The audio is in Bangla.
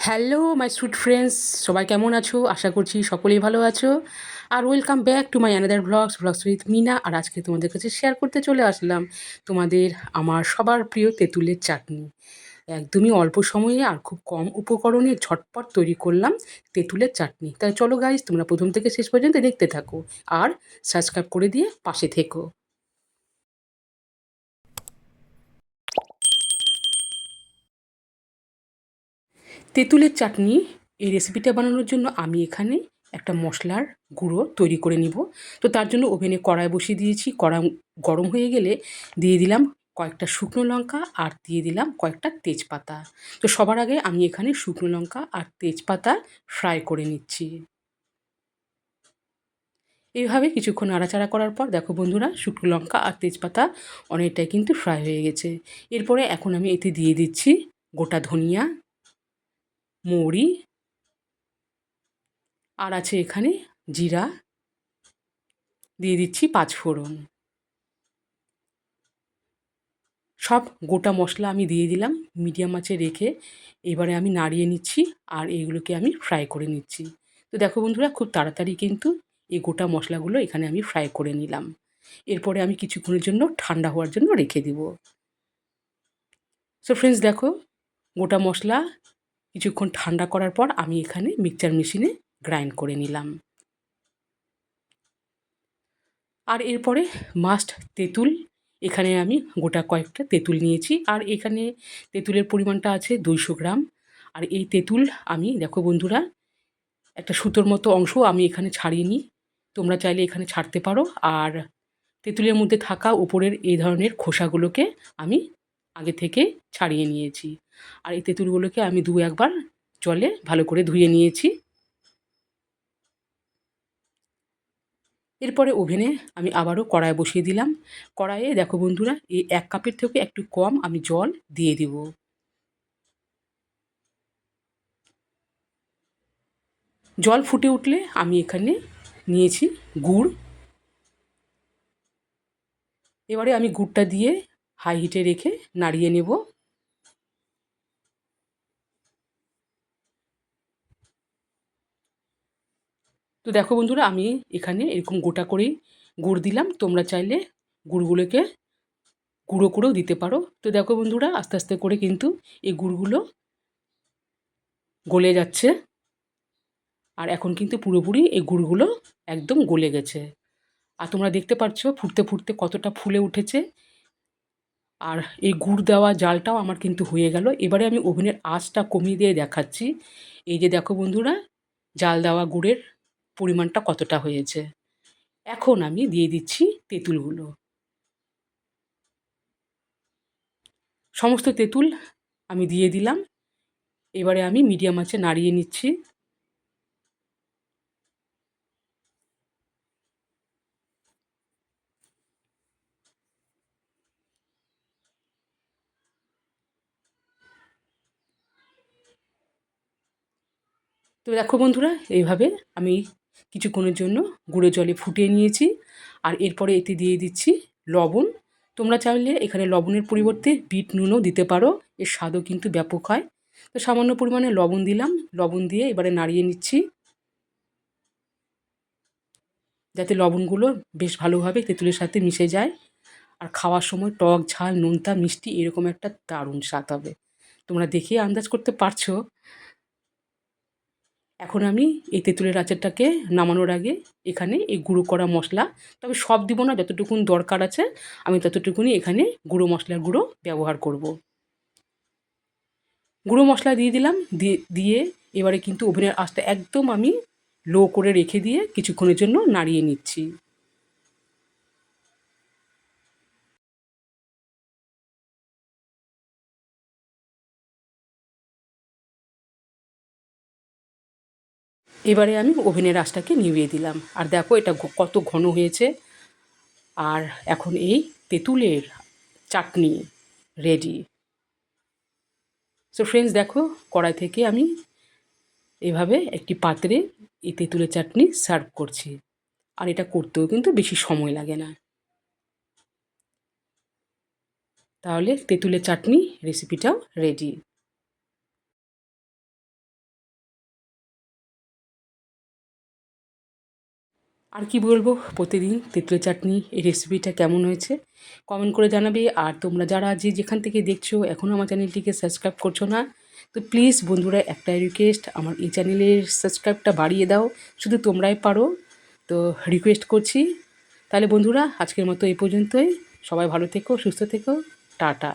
হ্যালো মাই সুইট ফ্রেন্ডস, সবাই কেমন আছো? আশা করছি সকলেই ভালো আছো। আর welcome back to my another blogs with Mina. আর আজকে তোমাদের কাছে শেয়ার করতে চলে আসলাম তোমাদের আমার সবার প্রিয় তেঁতুলের চাটনি। একদমই অল্প সময়ে আর খুব কম উপকরণে ঝটপট তৈরি করলাম তেঁতুলের চাটনি। তাই চলো গাইজ, তোমরা প্রথম থেকে শেষ পর্যন্ত দেখতে থাকো আর সাবস্ক্রাইব করে দিয়ে পাশে থেকো। তেঁতুলের চাটনি এই রেসিপিটা বানানোর জন্য আমি এখানে একটা মশলার গুঁড়ো তৈরি করে নিব। তো তার জন্য ওভেনে কড়াই বসিয়ে দিয়েছি। কড়া গরম হয়ে গেলে দিয়ে দিলাম কয়েকটা শুকনো লঙ্কা আর দিয়ে দিলাম কয়েকটা তেজপাতা। তো সবার আগে আমি এখানে শুকনো লঙ্কা আর তেজপাতা ফ্রাই করে নিচ্ছি। এইভাবে কিছুক্ষণ নাড়াচাড়া করার পর দেখো বন্ধুরা, শুকনো লঙ্কা আর তেজপাতা অনেকটাই কিন্তু ফ্রাই হয়ে গেছে। এরপরে এখন আমি এতে দিয়ে দিচ্ছি গোটা ধনিয়া, মৌরি, আর আছে এখানে জিরা, দিয়ে দিচ্ছি পাঁচফোড়ন। সব গোটা মশলা আমি দিয়ে দিলাম মিডিয়াম আঁচে রেখে। এবারে আমি নাড়িয়ে নিচ্ছি আর এইগুলোকে আমি ফ্রাই করে নিচ্ছি। তো দেখো বন্ধুরা, খুব তাড়াতাড়ি কিন্তু এই গোটা মশলাগুলো এখানে আমি ফ্রাই করে নিলাম। এরপরে আমি কিছুক্ষণের জন্য ঠান্ডা হওয়ার জন্য রেখে দিব। সো ফ্রেন্ডস দেখো, গোটা মশলা কিছুক্ষণ ঠান্ডা করার পর আমি এখানে মিক্সচার মেশিনে গ্রাইন্ড করে নিলাম। আর এরপরে মাস্ট তেঁতুল। এখানে আমি গোটা কয়েকটা তেঁতুল নিয়েছি আর এখানে তেঁতুলের পরিমাণটা আছে 200 গ্রাম। আর এই তেঁতুল আমি দেখো বন্ধুরা, একটা সুতোর মতো অংশ আমি এখানে ছাড়িয়ে নিই। তোমরা চাইলে এখানে ছাড়তে পারো। আর তেঁতুলের মধ্যে থাকা উপরের এই ধরনের খোসাগুলোকে আমি আগে থেকে ছাড়িয়ে নিয়েছি। আর এই তেঁতুলগুলোকে আমি একবার জলে ভালো করে ধুয়ে নিয়েছি। এরপরে ওভেনে আমি আবারও কড়াই বসিয়ে দিলাম। কড়াইয়ে দেখো বন্ধুরা, এই 1 কাপের থেকে একটু কম আমি জল দিয়ে দিব। জল ফুটে উঠলে আমি এখানে নিয়েছি গুড়। এবারে আমি গুড়টা দিয়ে হাই হিটে রেখে নাড়িয়ে নেব। তো দেখো বন্ধুরা, আমি এখানে এরকম গোটা করেই গুড় দিলাম। তোমরা চাইলে গুড়গুলোকে গুঁড়ো করেও দিতে পারো। তো দেখো বন্ধুরা, আস্তে আস্তে করে কিন্তু এই গুড়গুলো গলে যাচ্ছে। আর এখন কিন্তু পুরোপুরি এই গুড়গুলো একদম গলে গেছে। আর তোমরা দেখতে পাচ্ছ ফুটতে ফুটতে কতটা ফুলে উঠেছে। আর এই গুড় দেওয়া জালটাও আমার কিন্তু হয়ে গেল। এবারে আমি ওভেনের আঁচটা কমিয়ে দিয়ে দেখাচ্ছি। এই যে দেখো বন্ধুরা, জাল দেওয়া গুড়ের পরিমাণটা কতটা হয়েছে। এখন আমি দিয়ে দিচ্ছি তেঁতুলগুলো। সমস্ত তেঁতুল আমি দিয়ে দিলাম। এবারে আমি মিডিয়াম আঁচে নাড়িয়ে নিচ্ছি। তো দেখো বন্ধুরা, এইভাবে আমি কিছুক্ষণের জন্য গুঁড়ো জলে ফুটিয়ে নিয়েছি। আর এরপরে এতে দিয়ে দিচ্ছি লবণ। তোমরা চাইলে এখানে লবণের পরিবর্তে বিট নুনও দিতে পারো। এর স্বাদও কিন্তু ব্যাপক হয়। তো সামান্য পরিমাণে লবণ দিলাম। লবণ দিয়ে এবারে নাড়িয়ে নিচ্ছি, যাতে লবণগুলো বেশ ভালোভাবে তেঁতুলের সাথে মিশে যায়। আর খাওয়ার সময় টক, ঝাল, নোনতা, মিষ্টি এরকম একটা দারুণ স্বাদ হবে। তোমরা দেখেই আন্দাজ করতে পারছো। এখন আমি এই তেঁতুলের আচারটাকে নামানোর আগে এখানে এই গুঁড়ো করা মশলা, তবে সব দিব না, যতটুকুন দরকার আছে আমি ততটুকুনি এখানে গুঁড়ো মশলার গুঁড়ো ব্যবহার করব। গুঁড়ো মশলা দিয়ে দিলাম। দিয়ে এবারে কিন্তু ওভেনের আঁচটা একদম আমি লো করে রেখে দিয়ে কিছুক্ষণের জন্য নাড়িয়ে নিচ্ছি। এবারে আমি ওভেনের আঁচটাকে নিভিয়ে দিলাম। আর দেখো এটা কত ঘন হয়েছে। আর এখন এই তেঁতুলের চাটনি রেডি। সো ফ্রেন্ডস দেখো, কড়াই থেকে আমি এভাবে একটি পাত্রে এই তেঁতুলের চাটনি সার্ভ করছি। আর এটা করতেও কিন্তু বেশি সময় লাগে না। তাহলে তেঁতুলের চাটনি রেসিপিটাও রেডি। আর কি বলবো, প্রতিদিন তেঁতুলের চাটনি এই রেসিপিটা কেমন হয়েছে কমেন্ট করে জানাবে। আর তোমরা যারা যেখান থেকে দেখছো এখনও আমার চ্যানেলটিকে সাবস্ক্রাইব করছো না, তো প্লিজ বন্ধুরা একটাই রিকোয়েস্ট, আমার এই চ্যানেলের সাবস্ক্রাইবটা বাড়িয়ে দাও, শুধু তোমরাই পারো। তো রিকোয়েস্ট করছি। তাহলে বন্ধুরা আজকের মতো এই পর্যন্তই। সবাই ভালো থেকো, সুস্থ থেকো, টাটা।